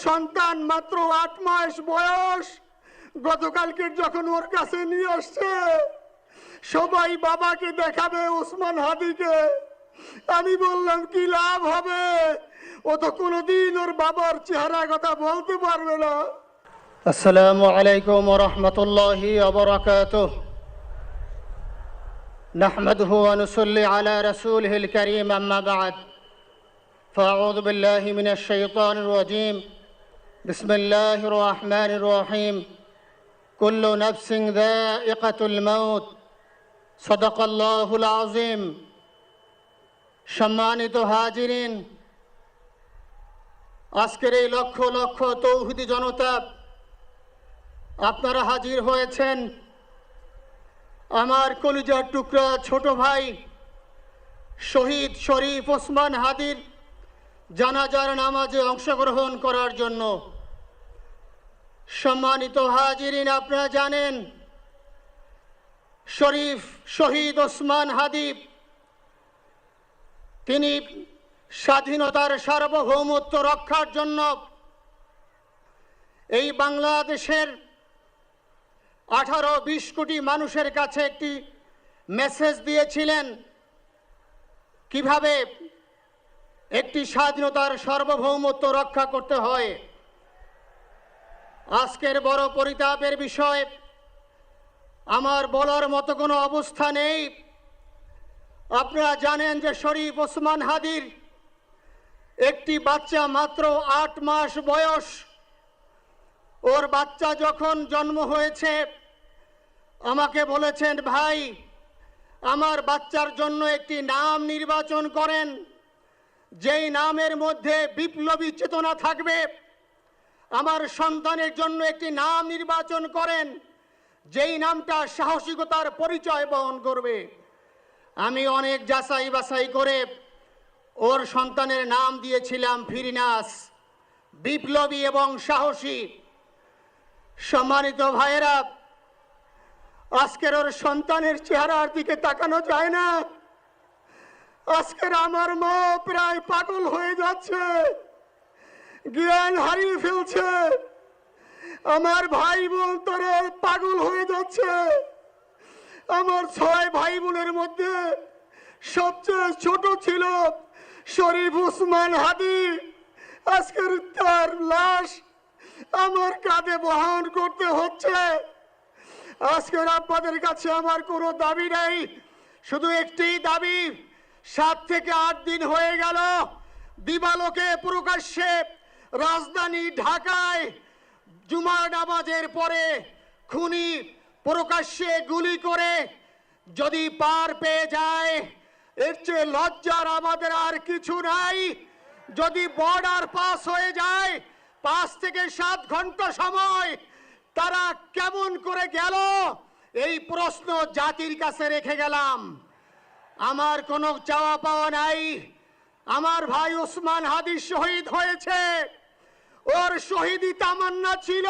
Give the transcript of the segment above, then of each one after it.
সন্তান মাত্র 8 মাস বয়স। গতকালকে যখন ওর কাছে নিয়ে আসছে, সবাই বাবাকে দেখাবে ওসমান হাদিকে। আমি বললাম কি লাভ হবে, ও তো কোনোদিন ওর বাবার চেহারা কথা বলতে পারবে না। আসসালামু আলাইকুম ওয়া রাহমাতুল্লাহি ওয়া বারাকাতুহু। নাহমাদুহু ওয়া নুসাল্লি আলা রাসূলিহিল কারীম, আম্মা বা'দ। ফাআউযু বিল্লাহি মিনাশ শাইতানির রাজীম। বিসমিল্লাহির রহমানির রহিম। কুল্লু নাফসিন যায়িকাতুল মাউত। সাদাকাল্লাহুল আযীম। সম্মানিত হাজিরিন, আজকের এই লক্ষ লক্ষ তৌহিদি জনতা, আপনারা হাজির হয়েছেন আমার কলিজার টুকরা ছোট ভাই শহীদ শরীফ ওসমান হাদির জানাজার নামাজে অংশগ্রহণ করার জন্য। সম্মানিত হাজিরিন, আপনারা জানেন শহীদ ওসমান হাদি তিনি স্বাধীনতার সার্বভৌমত্ব রক্ষার জন্য এই বাংলাদেশের 18-20 কোটি মানুষের কাছে একটি মেসেজ দিয়েছিলেন কিভাবে একটি স্বাধীনতার সার্বভৌমত্ব রক্ষা করতে হয়। আজকের বড় পরিতাপের বিষয়, আমার বলার মতো কোনো অবস্থা নেই। আপনারা জানেন যে শরীফ ওসমান হাদির একটি বাচ্চা মাত্র 8 মাস বয়স। ওর বাচ্চা যখন জন্ম হয়েছে আমাকে বলেছেন, ভাই আমার বাচ্চার জন্য একটি নাম নির্বাচন করেন, যেই নামের মধ্যে বিপ্লবী চেতনা থাকবে। আমার সন্তানের জন্য একটি নাম নির্বাচন করেন, যেই নামটা সাহসিকতার পরিচয় বহন করবে। আমি অনেক যাচাই বাছাই করে ওর সন্তানের নাম দিয়েছিলাম ফিরিনাস, বিপ্লবী এবং সাহসী। সম্মানিত ভাইয়েরা, আজকের ওর সন্তানের চেহারার দিকে তাকানো যায় না। আজকের আমার মা প্রায় পাগল হয়ে যাচ্ছে, জ্ঞান হারিয়ে ফেলছে। আমার ভাই বোন তারা পাগল হয়ে যাচ্ছে। আমার 6 ভাই বোনের মধ্যে সবচেয়ে ছোট ছিল শরীফ ওসমান হাদি। আজকের তার লাশ আমার কাঁধে বহন করতে হচ্ছে। আজকের আপনাদের কাছে আমার কোনো দাবি নাই, শুধু একটি দাবি। 7 থেকে 8 দিন হয়ে গেল দিবালোকে প্রকাশ্যে রাজধানী ঢাকায় জুমার নামাজের পরে খুনি প্রকাশ্যে গুলি করে যদি পার পেয়ে যায়, এর চেয়ে লজ্জার আমাদের আর কিছু নাই। যদি বর্ডার পাস হয়ে যায়, 5 থেকে 7 ঘন্টা সময় তারা কেমন করে গেল, এই প্রশ্ন জাতির কাছে রেখে গেলাম। আমার কোনো চাওয়া পাওয়া নাই। আমার ভাই ওসমান হাদি শহীদ হয়েছে, ওর শহীদি তামান্না ছিল।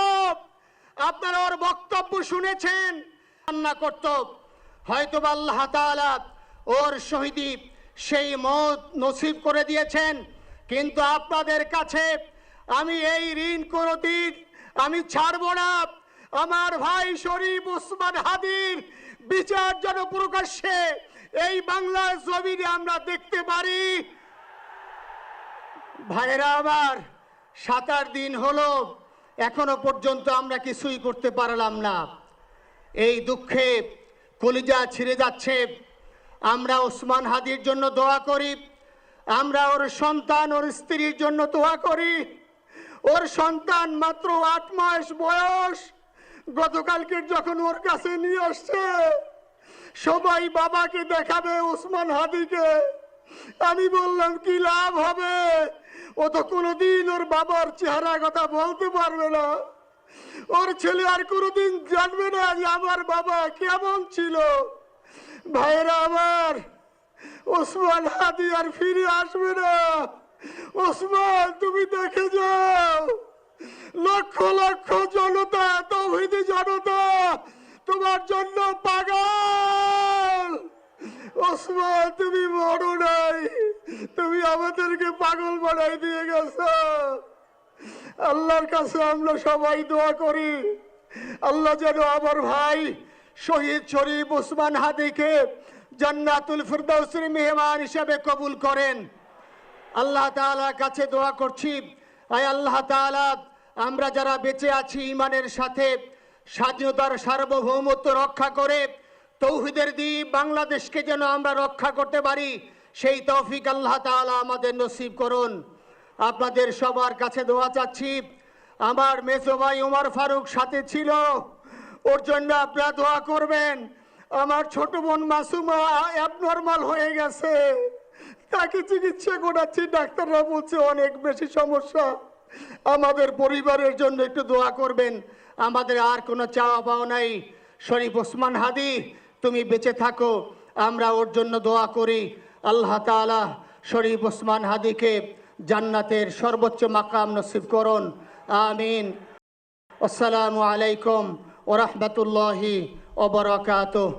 আপনারা ওর বক্তব্য শুনেছেন, তামান্না করত হয়তো আল্লাহ তাআলা ওর শহীদি সেই মত নসিব করে দিয়েছেন। কিন্তু আপনাদের কাছে আমি এই ঋণ কোনোদিন আমি ছাড়ব না। আমার ভাই শরীফ ওসমান হাদির বিচার যেন প্রকাশ্যে এই বাংলার জমিনে আমরা দেখতে পারি। ভাইরা আমার, 7-8 দিন হলো, এখনো পর্যন্ত আমরা কিছুই করতে পারলাম না। এই দুঃখে কলিজা ছিঁড়ে যাচ্ছে। আমরা ওসমান হাদির জন্য দোয়া করি, আমরা ওর সন্তান ওর স্ত্রীর জন্য দোয়া করি। ওর সন্তান মাত্র 8 মাস বয়স। গতকালকে যখন ওর কাছে নিয়ে আসছে, সবাই বাবাকে দেখাবে ওসমান হাদিকে। আমি বললাম কি লাভ হবে, ও তো কোনোদিন ওর বাবার চেহারা কথা বলতে পারবে না। ওর ছেলে আর কোনোদিন জানবে না যে আমার বাবা কেমন ছিল। ভাইরা আমার, ওসমান হাদি আর ফিরে আসবে না। ওসমান, তুমি দেখে যাও, লক্ষ লক্ষ জনতা, তৌহিদি জনতা তোমার জন্য পাগল। ওসমান, তুমি বড় নাই, তুমি আমাদেরকে পাগল বানাই দিয়ে গেছো। আল্লাহর কাছে আমরা সবাই দোয়া করি আল্লাহ যেন আমার ভাই শহীদ শরীফ ওসমান হাদিকে জান্নাতুল ফিরদাউসের মেহমান হিসেবে কবুল করেন। আল্লাহ তাআলার কাছে দোয়া করছি, আয় আল্লাহ তাআলা আমরা যারা বেঁচে আছি ঈমানের সাথে স্বাধীনতার সার্বভৌমত্ব রক্ষা করে তৌহিদের দ্বীপ বাংলাদেশকে যেন আমরা রক্ষা করতে পারি, সেই তৌফিক আল্লাহ তাআলা আমাদের নসিব করুন। আপনাদের সবার কাছে দোয়া চাচ্ছি। আমার মেজো ভাই ওমর ফারুক সাথে ছিল, ওর জন্য আপনারা দোয়া করবেন। আমার ছোট বোন মাসুমা অ্যাবনর্মাল হয়ে গেছে, তাকে চিকিৎসা করাচ্ছি, ডাক্তাররা বলছে অনেক বেশি সমস্যা। আমাদের পরিবারের জন্য একটু দোয়া করবেন। আমাদের আর কোনো চাওয়া পাওয়া নাই। শরীফ ওসমান হাদি তুমি বেঁচে থাকো, আমরা ওর জন্য দোয়া করি। আল্লাহ তাআলা শরীফ ওসমান হাদিকে জান্নাতের সর্বোচ্চ মাকাম নসিব করুন, আমিন। আসসালামু আলাইকুম ওয়া রাহমাতুল্লাহি ওয়া বারাকাতুহু।